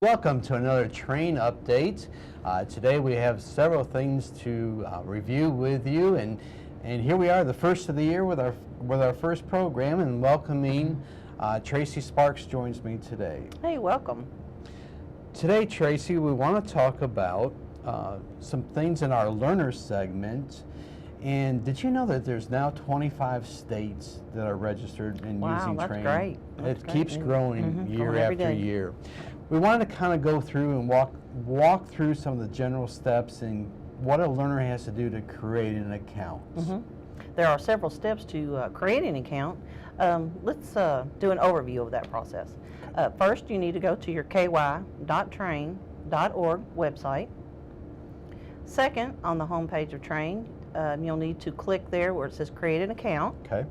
Welcome to another train update. Today we have several things to review with you, and here we are, the first of the year with our first program, and welcoming Tracey Sparks joins me today. Hey, welcome. Today, Tracey, we want to talk about some things in our learner segment. And did you know that there's now 25 states that are registered in using train? Wow, that's great. It keeps growing year Growing every after day. year. We wanted to kind of go through and walk through some of the general steps and what a learner has to do to create an account. There are several steps to create an account. Let's do an overview of that process. First, you need to go to your ky.train.org website. Second, on the home page of Train, you'll need to click there where it says create an account. Okay.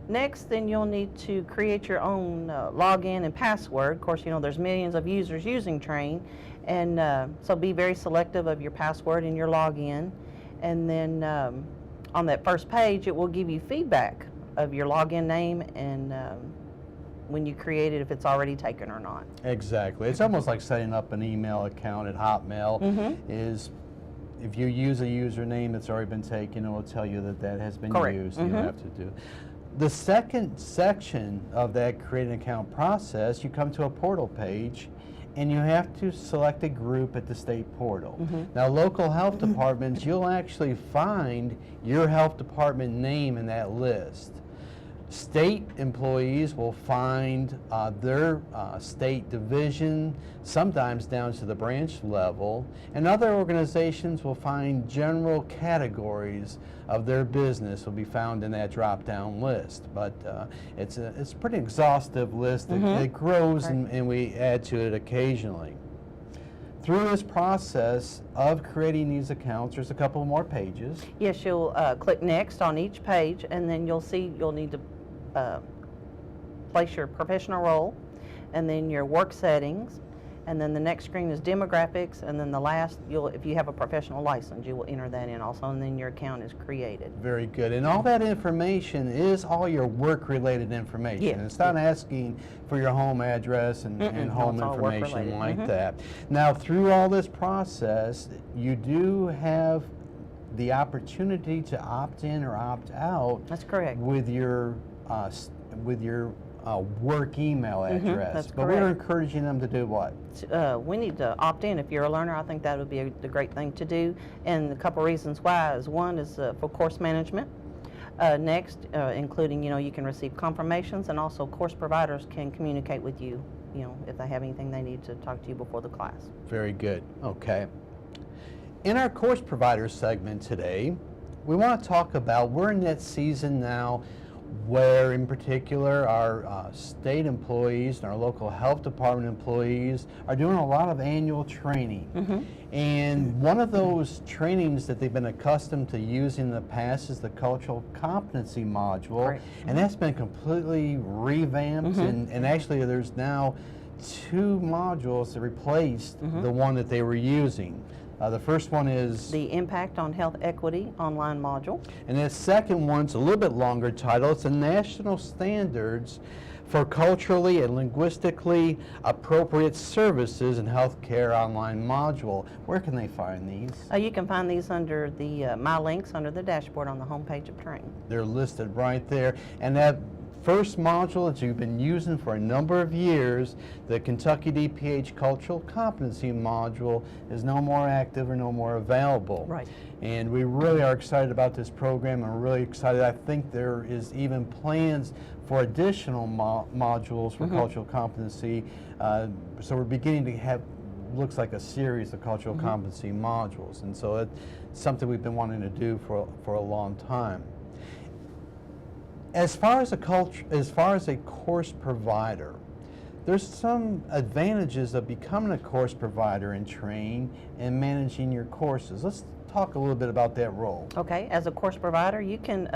Next, then you'll need to create your own login and password. Of course, you know there's millions of users using Train, and so be very selective of your password and your login. And then on that first page, it will give you feedback of your login name and when you create it, if it's already taken or not. Exactly. It's almost like setting up an email account at Hotmail. Is if you use a username that's already been taken, it will tell you that that has been Correct. used. You don't have to do. The second section of that create an account process, you come to a portal page and you have to select a group at the state portal. Now, local health departments, you'll actually find your health department name in that list. State employees will find their state division, sometimes down to the branch level, and other organizations will find general categories of their business will be found in that drop-down list. But it's a pretty exhaustive list. It grows, and we add to it occasionally. Through this process of creating these accounts, there's a couple more pages. Yes, you'll click next on each page, and then you'll see you'll need to place your professional role, and then your work settings, and then the next screen is demographics, and then the last, if you have a professional license, you will enter that in also, and then your account is created. Very good. And all that information is all your work-related information. Yes. It's not asking for your home address and home it's all information work-related. like that. Now, through all this process, you do have the opportunity to opt in or opt out. That's correct. With your work email address. That's but correct. we're encouraging them to do what? We need to opt in. If you're a learner, I think that would be the great thing to do. And a couple reasons why is one is for course management. Next, including, you can receive confirmations, and also course providers can communicate with you, if they have anything they need to talk to you before the class. Very good. Okay. In our course provider segment today, we want to talk about, we're in that season now where in particular our state employees and our local health department employees are doing a lot of annual training. And one of those trainings that they've been accustomed to using in the past is the Cultural Competency Module. Correct. And that's been completely revamped, and actually there's now 2 modules that replaced the one that they were using. The first one is the Impact on Health Equity online module. And the second one's a little bit longer title. It's the National Standards for Culturally and Linguistically Appropriate Services in Healthcare online module. Where can they find these? You can find these under the My Links under the dashboard on the home page of Train. They're listed right there. And that first module that you've been using for a number of years, the Kentucky DPH Cultural Competency Module, is no more active or no more available. Right. And we really are excited about this program, and we're really excited. I think there is even plans for additional modules for cultural competency. So we're beginning to have, looks like a series of cultural competency modules. And so it's something we've been wanting to do for a long time. As far as a course provider, there's some advantages of becoming a course provider in Train and managing your courses. Let's talk a little bit about that role. Okay, as a course provider, you can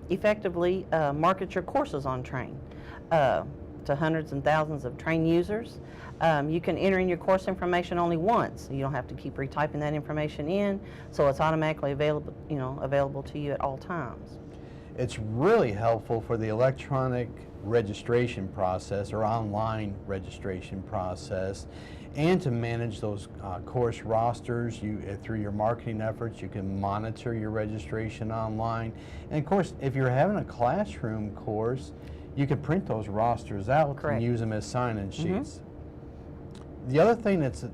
effectively market your courses on Train to hundreds and thousands of Train users. You can enter in your course information only once. You don't have to keep retyping that information in, so it's automatically available to you at all times. It's really helpful for the electronic registration process or online registration process, and to manage those course rosters. Through your marketing efforts, you can monitor your registration online. And of course, if you're having a classroom course, you can print those rosters out Correct. and use them as sign-in sheets. The other thing that's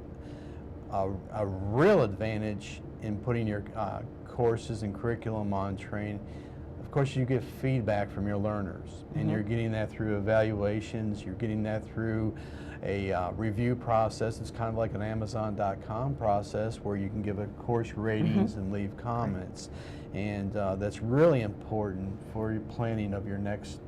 a real advantage in putting your courses and curriculum on Train, of course, you get feedback from your learners, and you're getting that through evaluations, you're getting that through a review process. It's kind of like an Amazon.com process where you can give a course ratings and leave comments, and that's really important for your planning of your next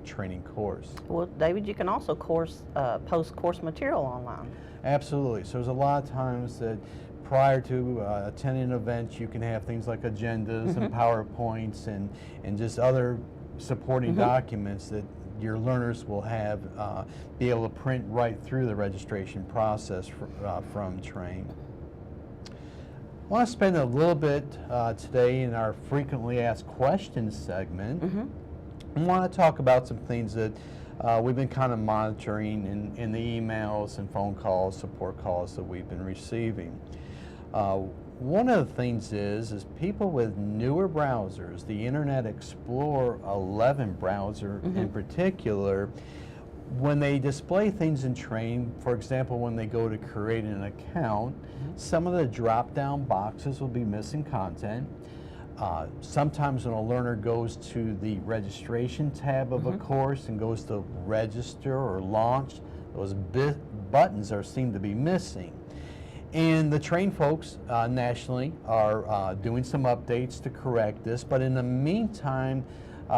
training course. Well, David, you can also post course material online. Absolutely. So there's a lot of times that prior to attending an event, you can have things like agendas and PowerPoints and just other supporting documents that your learners will have be able to print right through the registration process from Train. I want to spend a little bit today in our frequently asked questions segment. I want to talk about some things that we've been kind of monitoring in the emails and phone calls, support calls that we've been receiving. One of the things is people with newer browsers, the Internet Explorer 11 browser in particular, when they display things in Train, for example, when they go to create an account, some of the drop-down boxes will be missing content. Sometimes when a learner goes to the registration tab of a course and goes to register or launch, those buttons seem to be missing. And the Train folks nationally are doing some updates to correct this, but in the meantime,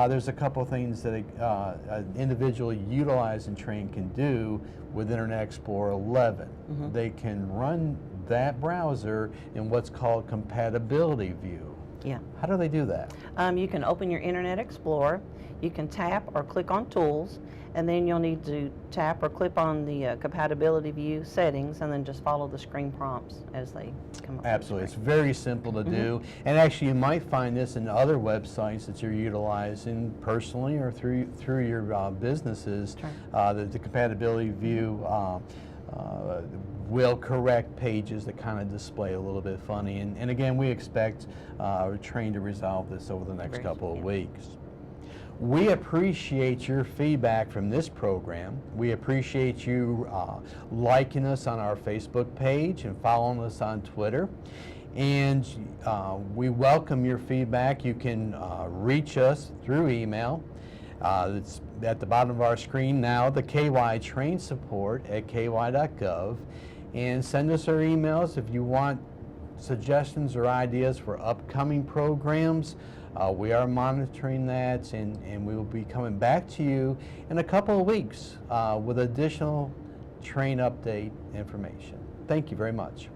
there's a couple of things that an individual utilizing Train can do with Internet Explorer 11. They can run that browser in what's called Compatibility View. Yeah. How do they do that? You can open your Internet Explorer, you can tap or click on Tools, and then you'll need to tap or click on the Compatibility View settings, and then just follow the screen prompts as they come up. Absolutely. It's very simple to do, and actually you might find this in other websites that you're utilizing personally or through your businesses. The Compatibility View will correct pages that kind of display a little bit funny, and again, we expect Train to resolve this over the next couple of weeks. We appreciate your feedback from this program. We appreciate you liking us on our Facebook page and following us on Twitter. And we welcome your feedback. You can reach us through email. It's at the bottom of our screen now, the KY Train Support at ky.gov. And send us our emails if you want suggestions or ideas for upcoming programs. We are monitoring that, and we will be coming back to you in a couple of weeks with additional Train update information. Thank you very much.